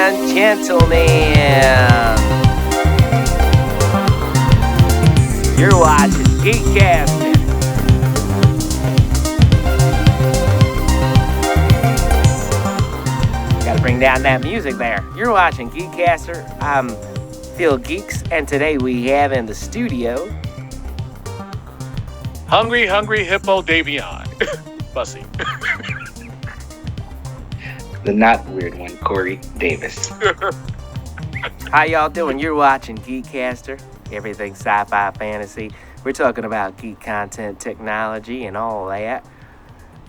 and gentlemen, you're watching GEEKCASTER. Gotta bring down that music there. You're watching GEEKCASTER. I'm Phil Geeks, and today we have in the studio Hungry Hippo Dayveonne. Bussey. The not weird one, Corey Davis. How y'all doing? You're watching GEEKCASTER, everything sci-fi fantasy. We're talking about geek content, technology, and all that.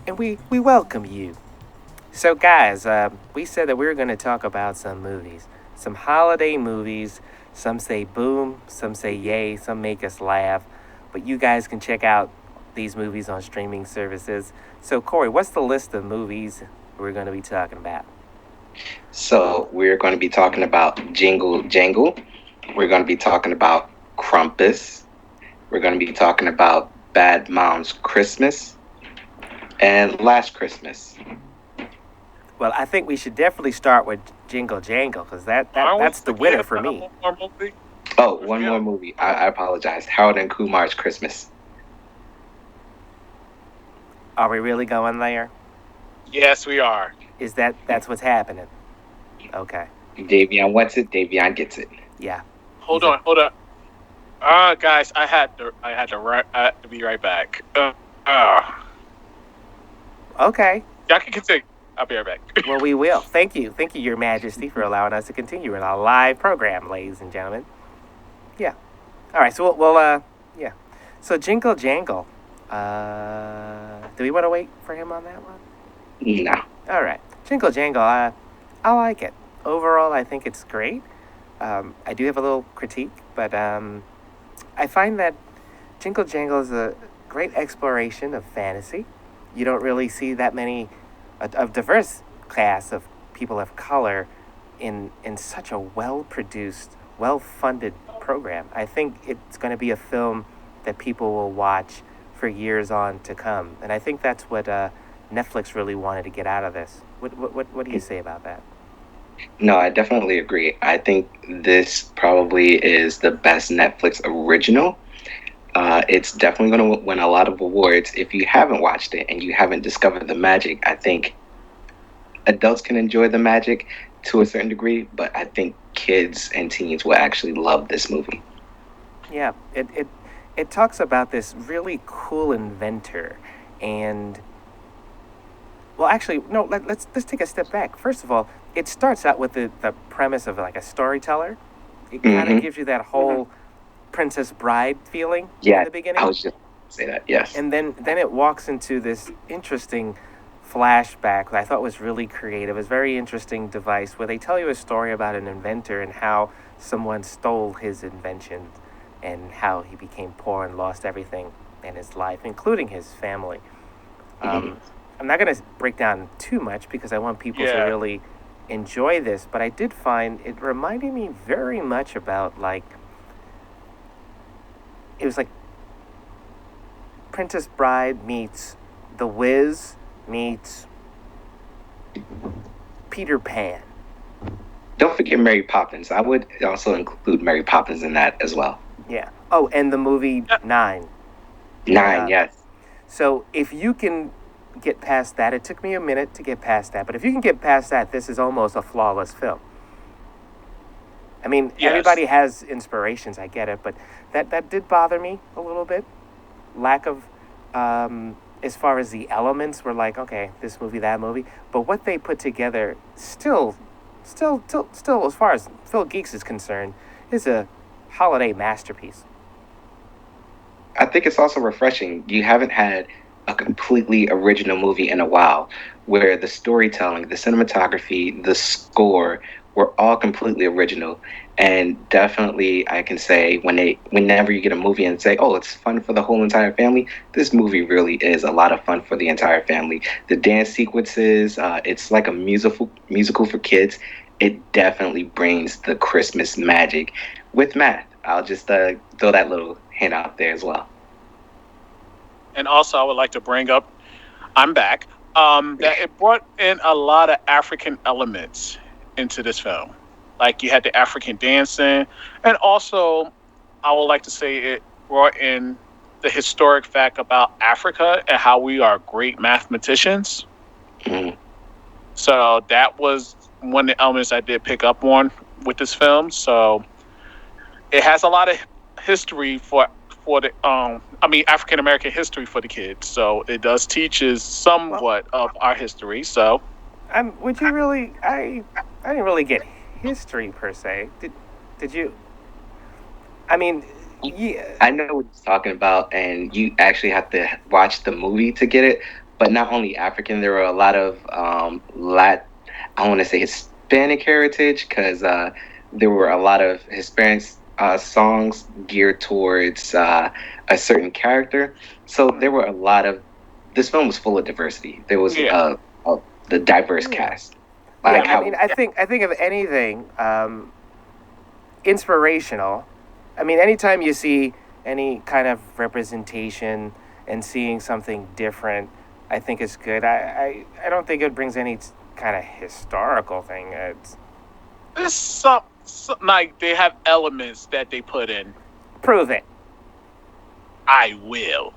And we welcome you. So guys, we said that we were going to talk about some movies. Some holiday movies. Some say boom, some say yay, some make us laugh. But you guys can check out these movies on streaming services. So Corey, what's the list of movies we're going to be talking about? So we're going to be talking about Jingle Jangle. We're going to be talking about Krampus. We're going to be talking about Bad Moms Christmas and Last Christmas. Well, I think we should definitely start with Jingle Jangle because that's the winner for me. Oh, one more movie. I apologize. Harold and Kumar's Christmas. Are we really going there? Yes, we are. That's what's happening? Okay. Dayveonne wants it. Dayveonne gets it. Yeah. Hold on. Guys, I had to be right back. Okay. Y'all can continue. I'll be right back. Well, we will. Thank you, Your Majesty, for allowing us to continue in our live program, ladies and gentlemen. Yeah. All right. So yeah. So Jingle Jangle. Do we want to wait for him on that one? No. All right. Jingle Jangle. I like it. Overall, I think it's great. I do have a little critique, but I find that Jingle Jangle is a great exploration of fantasy. You don't really see that many a diverse cast of people of color in such a well-produced, well-funded program. I think it's going to be a film that people will watch for years on to come, and I think that's what Netflix really wanted to get out of this. What do you say about that? No, I definitely agree. I think this probably is the best Netflix original. It's definitely going to win a lot of awards. If you haven't watched it and you haven't discovered the magic, I think adults can enjoy the magic to a certain degree, but I think kids and teens will actually love this movie. Yeah, it talks about this really cool inventor, and well, actually, no. Let's take a step back. First of all, it starts out with the premise of like a storyteller. It kind of gives you that whole Princess Bride feeling in the beginning. I was just say that, yes. And then it walks into this interesting flashback that I thought was really creative. It's a very interesting device where they tell you a story about an inventor and how someone stole his invention and how he became poor and lost everything in his life, including his family. I'm not going to break down too much because I want people to really enjoy this, but I did find it reminded me very much about it was like Princess Bride meets The Wiz meets Peter Pan. Don't forget Mary Poppins. I would also include Mary Poppins in that as well. Yeah. Oh, and the movie Nine. Yes. So if you can get past that, it took me a minute to get past that, but if you can get past that, this is almost a flawless film. I mean, everybody has inspirations, I get it, but that did bother me a little bit. Lack of, as far as the elements were like, okay, this movie, that movie, but what they put together still, as far as Phil Geeks is concerned, is a holiday masterpiece. I think it's also refreshing. You haven't had a completely original movie in a while where the storytelling, the cinematography, the score were all completely original. And definitely I can say whenever you get a movie and say, oh, it's fun for the whole entire family, this movie really is a lot of fun for the entire family. The dance sequences, it's like a musical for kids. It definitely brings the Christmas magic with math. I'll just throw that little hint out there as well. And also, I would like to bring up, I'm back, that it brought in a lot of African elements into this film. Like you had the African dancing, and also I would like to say it brought in the historic fact about Africa and how we are great mathematicians. Mm. So that was one of the elements I did pick up on with this film. So it has a lot of history for the I mean African American history for the kids. So it does teaches somewhat of our history. So Would you really? I didn't really get history per se. Did you? I mean, yeah. I know what he's talking about, and you actually have to watch the movie to get it. But not only African, there were a lot of I want to say Hispanic heritage because there were a lot of Hispanic songs geared towards a certain character. So there were a lot of. This film was full of diversity. There was yeah, the diverse cast. Yeah, Like Yeah. I mean, I think of anything inspirational. I mean, anytime you see any kind of representation and seeing something different, I think is good. I don't think it brings any kind of historical thing. It's there's some like they have elements that they put in. prove it. I will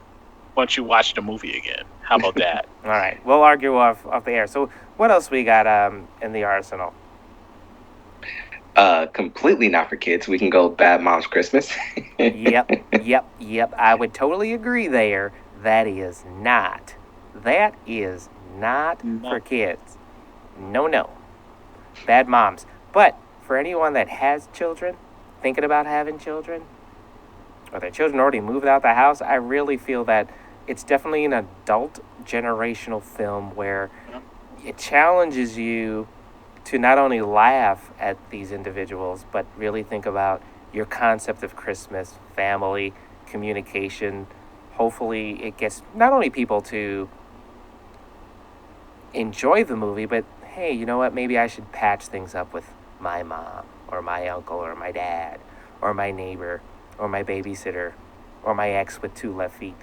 once you watch the movie again. How about that? All right, we'll argue off the air. So, what else we got in the arsenal? completely not for kids. We can go Bad Mom's Christmas. Yep. I would totally agree there. That is not. That is not No. for kids. No. Bad moms. But for anyone that has children, thinking about having children, or their children already moved out the house, I really feel that it's definitely an adult generational film where it challenges you to not only laugh at these individuals, but really think about your concept of Christmas, family, communication. Hopefully, it gets not only people to enjoy the movie, but hey, you know what? Maybe I should patch things up with my mom, or my uncle, or my dad, or my neighbor, or my babysitter, or my ex with 2 left feet.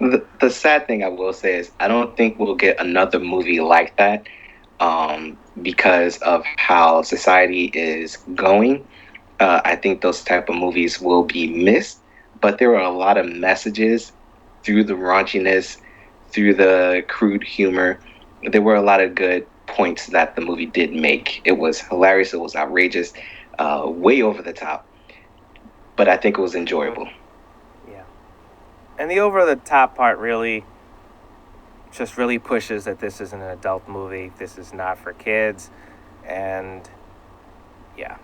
The sad thing I will say is I don't think we'll get another movie like that because of how society is going. I think those type of movies will be missed, but there are a lot of messages through the raunchiness, through the crude humor. There were a lot of good points that the movie did make. It was hilarious. It was outrageous, way over the top, but I think it was enjoyable. Yeah. And the over the top part really just really pushes that this isn't an adult movie. This is not for kids. And yeah.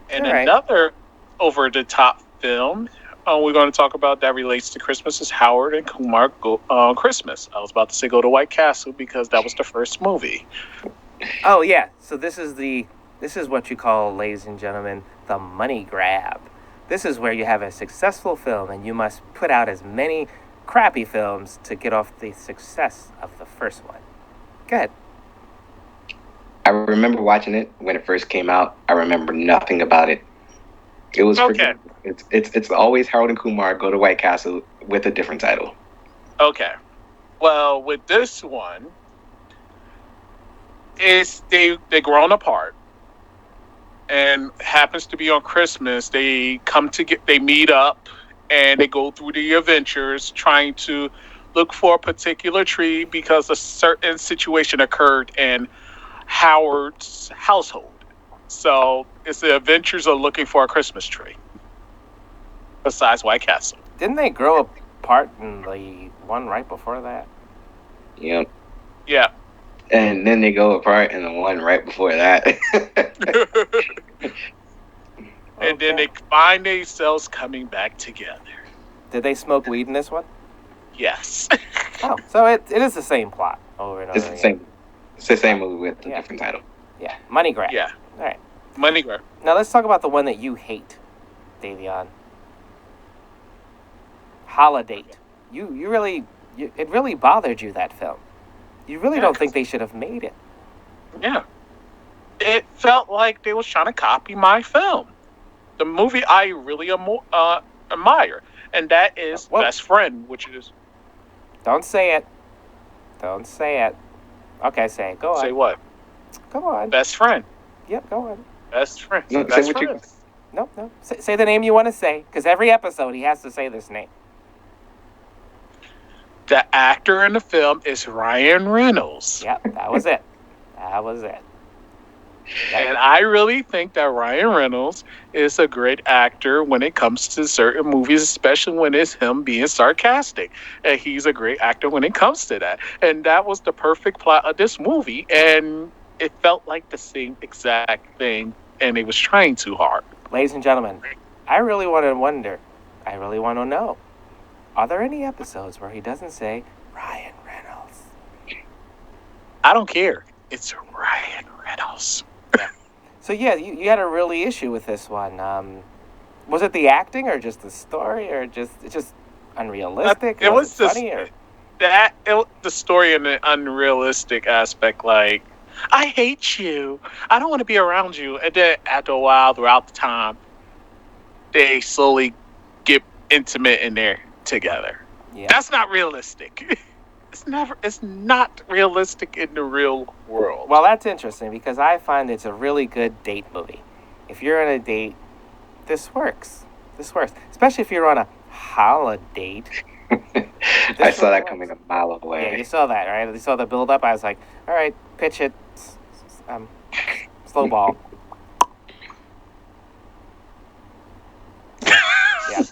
And All right. another over the top film we're going to talk about that relates to Christmas is Howard and Kumar Christmas. I was about to say Go to White Castle because that was the first movie. Oh yeah. So this is what you call, ladies and gentlemen, the money grab. This is where you have a successful film and you must put out as many crappy films to get off the success of the first one. Go ahead. I remember watching it when it first came out. I remember nothing about it. It was Okay. It's always Harold and Kumar Go to White Castle with a different title. Okay. Well, with this one, is they grown apart, and happens to be on Christmas. They they meet up, and they go through the adventures trying to look for a particular tree because a certain situation occurred in Howard's household. So it's the adventures of looking for a Christmas tree. Besides White Castle. Didn't they grow apart in the one right before that? You know, Yeah. and then they go apart in the one right before that. And then they find themselves coming back together. Did they smoke weed in this one? Yes. Oh, so it is the same plot over and over It's the again. same. It's the same movie with a Yeah. different title. Yeah, money grab. Yeah. All right. Money grab. Now let's talk about the one that you hate, Dayveonne. Holiday. You really, it really bothered you, that film. You really Yeah, don't think they should have made it. Yeah. It felt like they was trying to copy my film. The movie I really admire. And that is Well- Best Friend, which is... Don't say it. Don't say it. Okay, say it. Go on. Say what? Go on. Best friend. Yep, go on. Best friend. No, say Best what you. friend. Nope, nope. Say the name you want to say, because every episode he has to say this name. The actor in the film is Ryan Reynolds. Yep, that was it. That was it. And I really think that Ryan Reynolds is a great actor when it comes to certain movies, especially when it's him being sarcastic. And he's a great actor when it comes to that. And that was the perfect plot of this movie. And it felt like the same exact thing. And it was trying too hard. Ladies and gentlemen, I really want to know, are there any episodes where he doesn't say Ryan Reynolds? I don't care. It's Ryan Reynolds. So yeah, you had a really issue with this one. Was it the acting or just the story or it's just unrealistic? It was just funny or the story and the unrealistic aspect. Like, I hate you. I don't want to be around you. And then after a while, throughout the time, they slowly get intimate in there together. yeah. That's not realistic. It's not realistic in the real world. Well, that's interesting because I find it's a really good date movie. If you're on a date, this works. This works, especially if you're on a holiday. I saw that coming a mile away. Yeah, you saw that, right? You saw the build up. I was like, all right, pitch it. Slow ball. Yeah.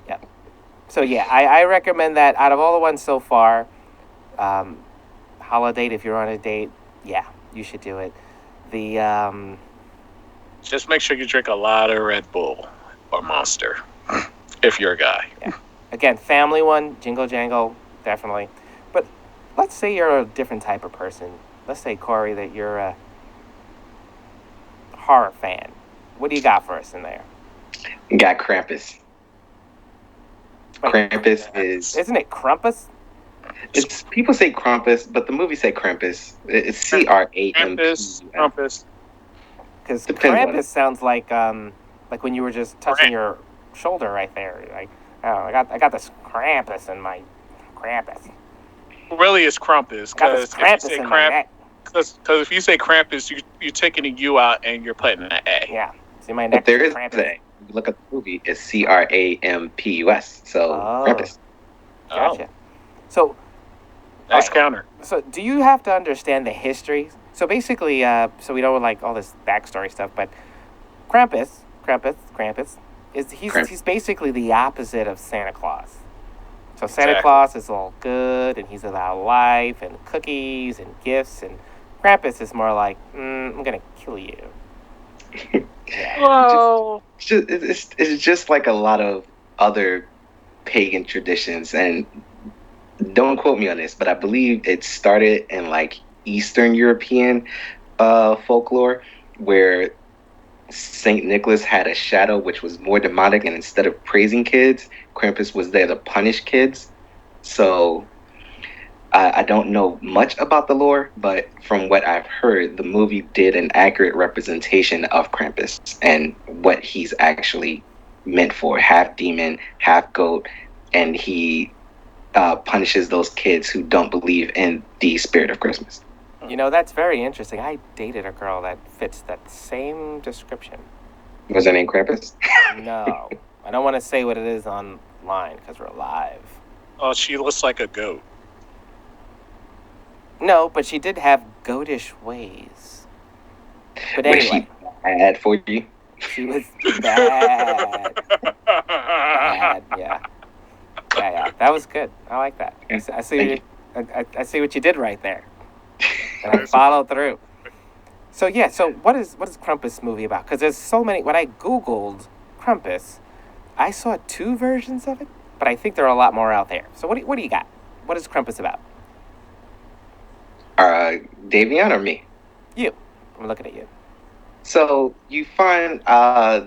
Yeah. So yeah, I recommend that out of all the ones so far, holiday, if you're on a date, yeah, you should do it. The Just make sure you drink a lot of Red Bull or Monster if you're a guy. yeah. Again, family one, Jingle Jangle, definitely. But let's say you're a different type of person. Let's say, Corey, that you're a horror fan. What do you got for us in there? Got Krampus. Wait, Krampus is. isn't it Krampus? It's people say Krampus, but the movie say Krampus. It's Krampus. Krampus. Because Depends on Krampus it. sounds like when you were just touching your shoulder right there. Like, oh, I got this Krampus in my Krampus. Really, it's Krampus. Got this Because Krampus in my neck. if you say Krampus, you're taking a U out and you're putting an A. Yeah. See my neck. But there is Krampus. a. If you look at the movie, it's Krampus. So Oh. Krampus. Gotcha. So, Nice alright. counter. So, do you have to understand the history? So basically, so we don't like all this backstory stuff, but Krampus is he's basically the opposite of Santa Claus. So Santa Exactly. Claus is all good and he's about life and cookies and gifts, and Krampus is more like, I'm gonna kill you. Yeah. Well, It's just like a lot of other pagan traditions, and don't quote me on this, but I believe it started in like Eastern European folklore, where Saint Nicholas had a shadow which was more demonic, and instead of praising kids, Krampus was there to punish kids. So I don't know much about the lore, but from what I've heard, the movie did an accurate representation of Krampus and what he's actually meant for. Half demon, half goat, and he punishes those kids who don't believe in the spirit of Christmas. You know, that's very interesting. I dated a girl that fits that same description. Was her name Krampus? No, I don't want to say what it is online because we're live. oh, she looks like a goat. No, but she did have goatish ways. But Was anyway, she bad for you? she was bad. Bad, yeah. Yeah. That was good. I like that. I see. I see what you did right there. And I followed through. So yeah. So what is Krampus movie about? Because there's so many. When I Googled Krampus, I saw 2 versions of it, but I think there are a lot more out there. So what do you got? What is Krampus about? Dayveonne or me? You. I'm looking at you. So you find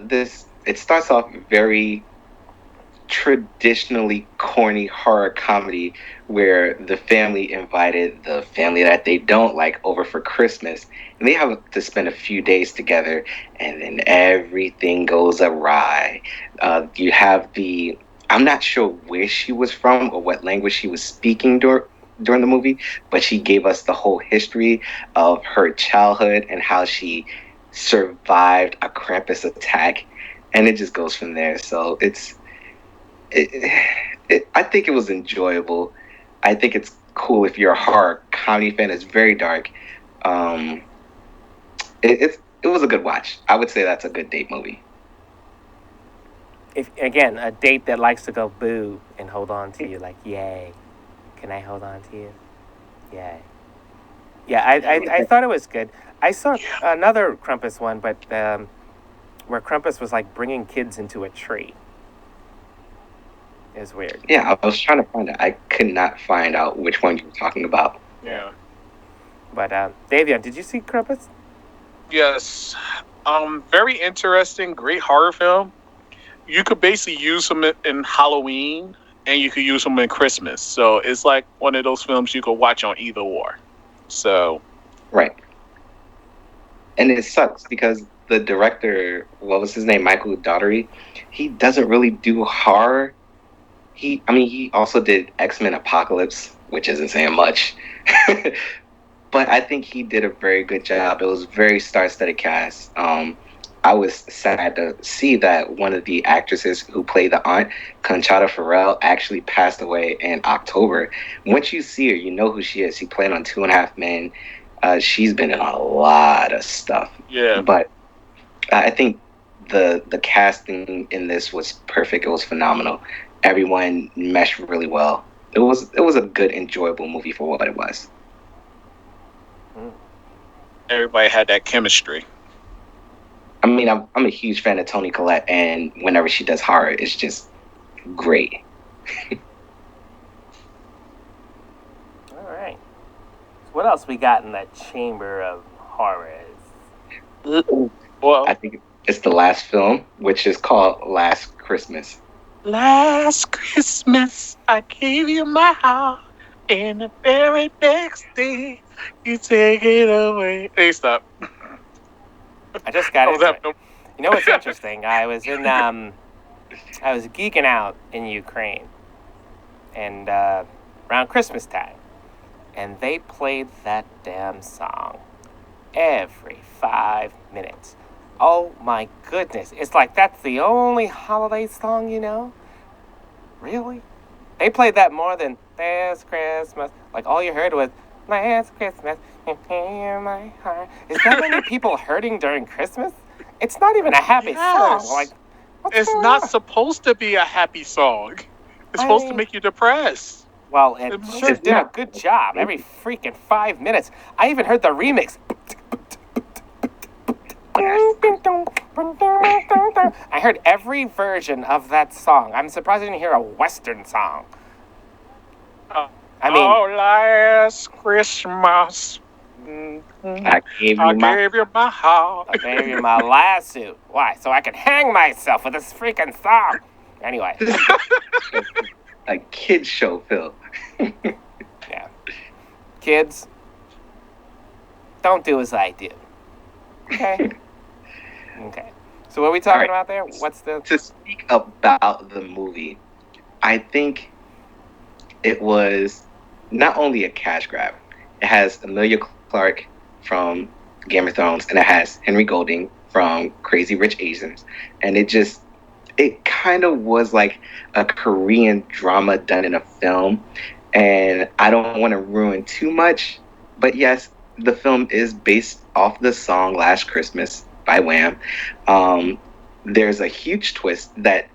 this. It starts off very traditionally corny horror comedy where the family invited the family that they don't like over for Christmas, and they have to spend a few days together, and then everything goes awry. You have I'm not sure where she was from or what language she was speaking during the movie, but she gave us the whole history of her childhood and how she survived a Krampus attack, and it just goes from there. So I think it was enjoyable. I think it's cool if you're a horror comedy fan. It's very dark. Um, it was a good watch. I would say that's a good date movie. If again, a date that likes to go boo and hold on to you, like yay, can I hold on to you? Yay. Yeah, I thought it was good. I saw another Krampus one, but where Krampus was like bringing kids into a tree. It was weird. Yeah, I was trying to find it. I could not find out which one you were talking about. Yeah. But Dayveonne, did you see Krampus? Yes. Very interesting. Great horror film. You could basically use them in Halloween, and you could use them in Christmas. So it's like one of those films you could watch on either or. So. Right. And it sucks because the director, what was his name, Michael Daugherty, he doesn't really do horror. He also did X-Men Apocalypse, which isn't saying much. But I think he did a very good job. It was very star-studded cast. I was sad to see that one of the actresses who played the aunt, Conchata Farrell, actually passed away in October. Once you see her, you know who she is. She played on Two and a Half Men. She's been in a lot of stuff. Yeah. But I think the casting in this was perfect. It was phenomenal. Everyone meshed really well. It was a good, enjoyable movie for what it was. Everybody had that chemistry. I mean, I'm a huge fan of Toni Collette, and whenever she does horror, it's just great. All right. So what else we got in that chamber of horrors? Well, I think it's the last film, which is called Last Christmas. last Christmas I gave you my heart, and the very next day you take it away. Hey, stop. I just got was into it. having You know what's interesting? I was geeking out in Ukraine, and around Christmas time, and they played that damn song every 5 minutes. Oh my goodness! It's like that's the only holiday song you know. Really? They played that more than Last Christmas. Like all you heard was Last Christmas, you hear my heart. Is that many people hurting during Christmas? It's not even a happy Yes. song. Like, what's It's going not on? supposed to be a happy song. It's I supposed to mean- make you depressed. Well, it It's sure did a not. good job. Every freaking 5 minutes. I even heard the remix. I heard every version of that song. I'm surprised I didn't hear a Western song. I mean, Oh, last Christmas, I gave I you my gave you my heart. I gave you my lawsuit. Why? So I could hang myself with this freaking song. Anyway, a kid show, Phil. yeah. Kids, don't do as I do. Okay? Okay. So what are we talking All right. about there? What's the... To speak about the movie, I think it was not only a cash grab. It has Emilia Clarke from Game of Thrones, and it has Henry Golding from Crazy Rich Asians, and it kind of was like a Korean drama done in a film. And I don't want to ruin too much, but yes, the film is based off the song Last Christmas by Wham. There's a huge twist that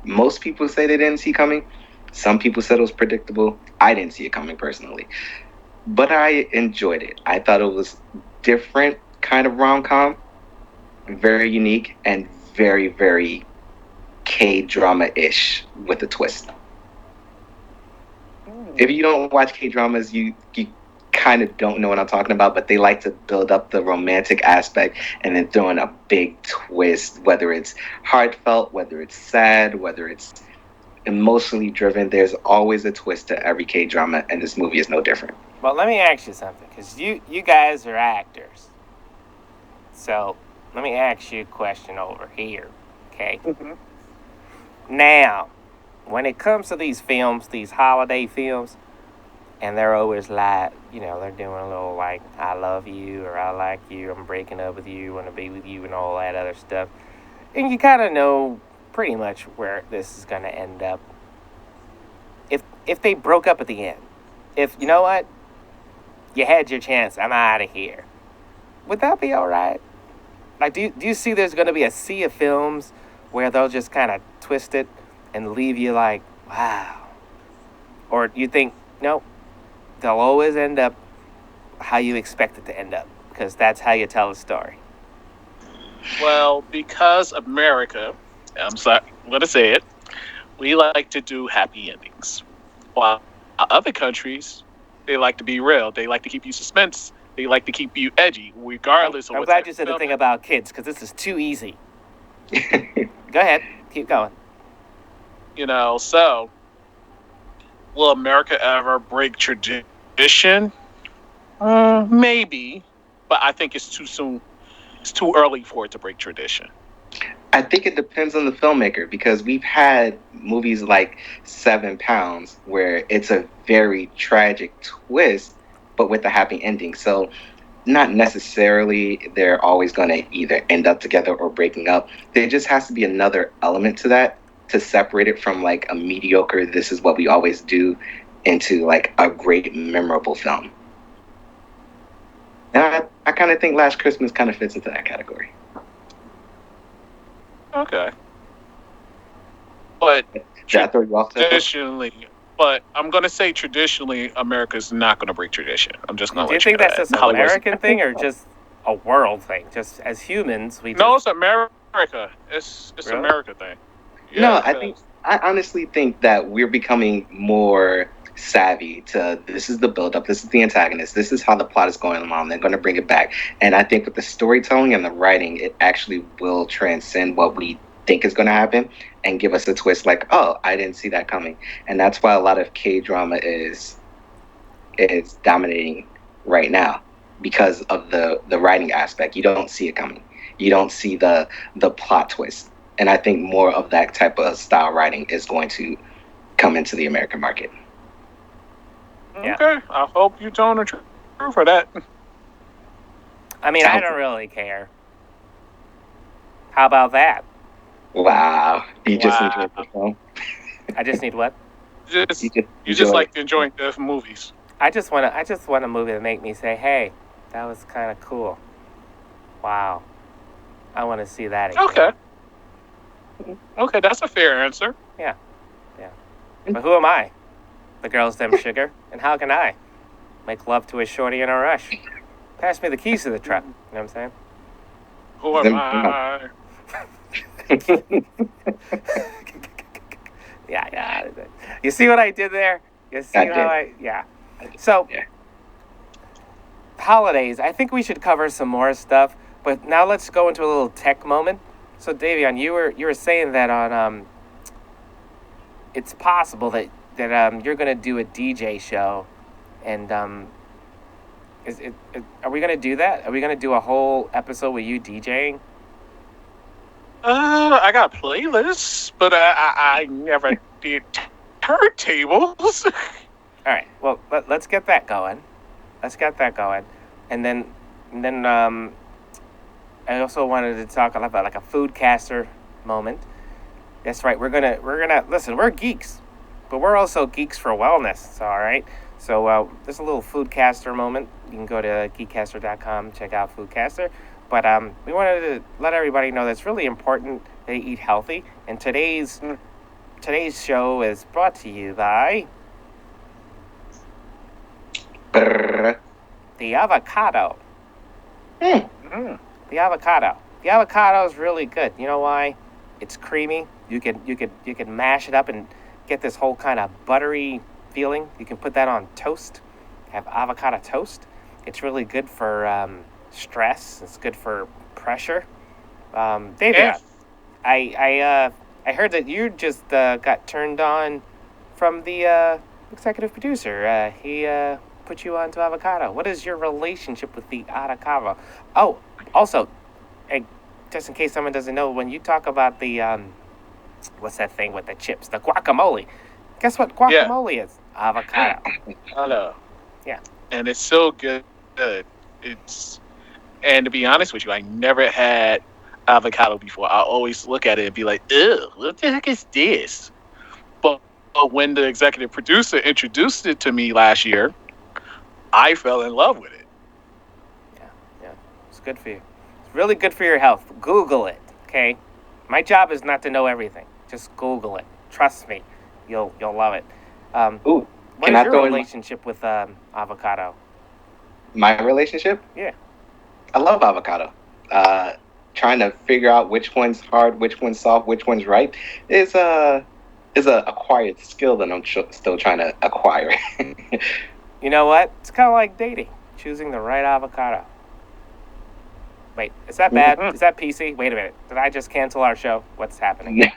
most people say they didn't see coming. Some people said it was predictable. I didn't see it coming personally, but I enjoyed it. I thought it was different kind of rom-com, very unique and very, very K-drama-ish with a twist. If you don't watch K-dramas, you kind of don't know what I'm talking about, but they like to build up the romantic aspect and then throw in a big twist, whether it's heartfelt, whether it's sad, whether it's emotionally driven. There's always a twist to every K-drama, and this movie is no different. Well, let me ask you something, because you guys are actors. So, let me ask you a question over here, okay? Now, when it comes to these films, these holiday films, and they're always like, they're doing a little like, I love you, or I like you, I'm breaking up with you, want to be with you, and all that other stuff. And you kind of know pretty much where this is going to end up. If they broke up at the end, if, you know what, you had your chance, I'm out of here, would that be all right? Like, do you see there's going to be a sea of films where they'll just kind of twist it and leave you like, wow? Or do you think, no, they'll always end up how you expect it to end up, because that's how you tell a story? Well, because America, I'm sorry, I'm going to say it, we like to do happy endings. While other countries, they like to be real. They like to keep you suspense. They like to keep you edgy, regardless of I'm what glad type you of said the film thing it- about kids, because this is too easy. Go ahead. Keep going. So will America ever break tradition? Maybe, but I think it's too soon. It's too early for it to break tradition. I think it depends on the filmmaker because we've had movies like 7 Pounds where it's a very tragic twist, but with a happy ending. So not necessarily they're always going to either end up together or breaking up. There just has to be another element to that to separate it from like a mediocre, this is what we always do, into like a great, memorable film. And I kind of think Last Christmas kind of fits into that category. Okay, but Did I throw you off that? traditionally, but I'm gonna say traditionally, America's not gonna break tradition. I'm just Do gonna you let you think know that's that. just an Hollywood's American thing or just a world thing? Just as humans, we no, just... it's America. It's Really? America thing. No, Yeah, I honestly think that we're becoming more savvy to this is the buildup, this is the antagonist, this is how the plot is going along. They're going to bring it back, and I think with the storytelling and the writing, it actually will transcend what we think is going to happen and give us a twist. Like, oh, I didn't see that coming, and that's why a lot of K drama is dominating right now because of the writing aspect. You don't see it coming. You don't see the plot twist. And I think more of that type of style writing is going to come into the American market. Yeah. okay. I hope you telling the truth for that. I mean, I don't really care. How about that? Wow. You just Wow. enjoyed the film. I just need what? You just You just you just enjoy like it. enjoying the movies. I just want a movie to make me say, "Hey, that was kind of cool. Wow, I want to see that again." Okay. Okay, that's a fair answer. Yeah. But who am I? The girl's them sugar, and how can I make love to a shorty in a rush? Pass me the keys to the truck. You know what I'm saying? Who am Them- I? Yeah. You see what I did there? You see I how did. yeah. So, Yeah. holidays, I think we should cover some more stuff, but now let's go into a little tech moment. So, Dayveonne, you were saying that on it's possible that you're going to do a DJ show, and are we going to do that? Are we going to do a whole episode with you DJing? I got playlists, but I never did turntables. All right. Well, let's get that going. And then I also wanted to talk about like a foodcaster moment. That's right. We're gonna listen. We're geeks, but we're also geeks for wellness. All right. So there's a little foodcaster moment. You can go to geekcaster.com, check out foodcaster. But we wanted to let everybody know that it's really important they eat healthy. And today's show is brought to you by Brrr. the avocado. Mm. The avocado. The avocado is really good. You know why? It's creamy. You can mash it up and get this whole kind of buttery feeling. You can put that on toast. Have avocado toast. It's really good for stress. It's good for pressure. David, Yeah. I heard that you just got turned on from the executive producer. He put you onto avocado. What is your relationship with the avocado? Oh, also, just in case someone doesn't know, when you talk about the what's that thing with the chips? The guacamole. Guess what guacamole is? avocado. I know. Yeah. And it's so good. It's and to be honest with you, I never had avocado before. I always look at it and be like, "Ew, what the heck is this?" But, but when the executive producer introduced it to me last year, I fell in love with it. Yeah, yeah. It's good for you. It's really good for your health. Google it, okay? My job is not to know everything. Just Google it. Trust me, you'll love it. Ooh, What can is I your throw in relationship with avocado? my relationship? Yeah. I love avocado. Uh, Trying to figure out which one's hard, which one's soft, which one's right is a acquired skill that I'm still trying to acquire. You know what? It's kind of like dating, choosing the right avocado. Wait, is that bad? Mhm. Is that PC? Wait a minute. Did I just cancel our show? What's happening?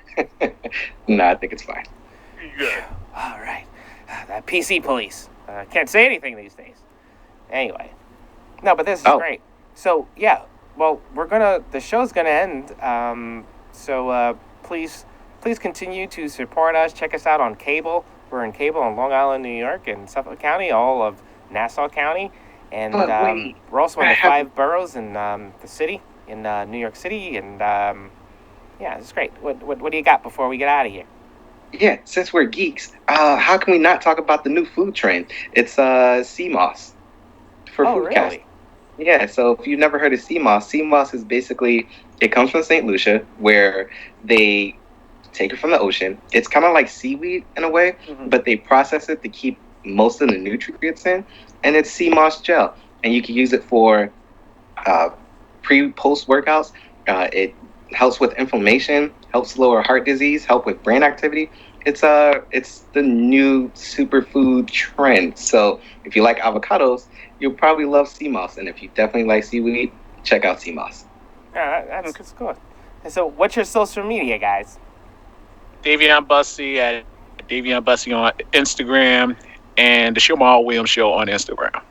No, I think it's fine. Good. All right. That PC police. Can't say anything these days. Anyway. No, but this is Oh. great. So, yeah. Well, the show's gonna end. So please continue to support us. Check us out on cable. We're in cable in Long Island, New York, and Suffolk County, all of Nassau County. And But wait, we're also in I the have- 5 boroughs in the city, in New York City. And yeah, it's great. What do you got before we get out of here? Yeah, since we're geeks, how can we not talk about the new food trend? It's CMOS for Oh, Foodcast. really? Yeah, so if you've never heard of CMOS, CMOS is basically, it comes from St. Lucia, where they take it from the ocean. It's kind of like seaweed in a way, Mhm. but they process it to keep most of the nutrients in, and it's CMOS gel. And you can use it for post workouts. It helps with inflammation, helps lower heart disease, help with brain activity. It's the new superfood trend. So if you like avocados, you'll probably love CMOS, and if you definitely like seaweed, check out CMOS. Yeah, that's good. And so, what's your social media, guys? Dayveonne Bussey at Dayveonne Bussey on Instagram and the Shamal Williams Show on Instagram.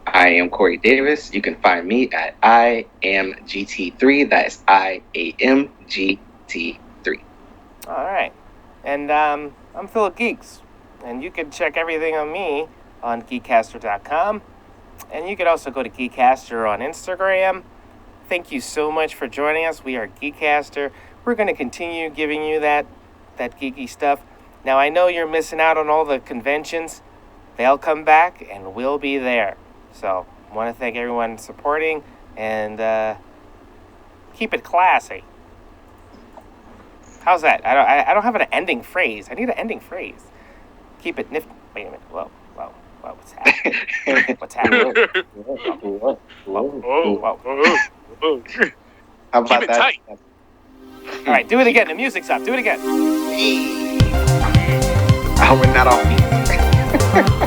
I am Corey Davis. You can find me at I am GT3. That is IAMGT3. All right. And I'm Philip Geeks. And you can check everything on me on GeekCaster.com. And you can also go to GeekCaster on Instagram. Thank you so much for joining us. We are GeekCaster. We're going to continue giving you that geeky stuff. Now, I know you're missing out on all the conventions. They'll come back, and we'll be there. So, I want to thank everyone supporting, and keep it classy. How's that? I don't have an ending phrase. I need an ending phrase. Keep it nifty. Wait a minute. Whoa. What's happening? What's happening? Whoa. Oh. How about Keep it that? tight. All right, do it again. The music's up. Do it again. I'll win that off.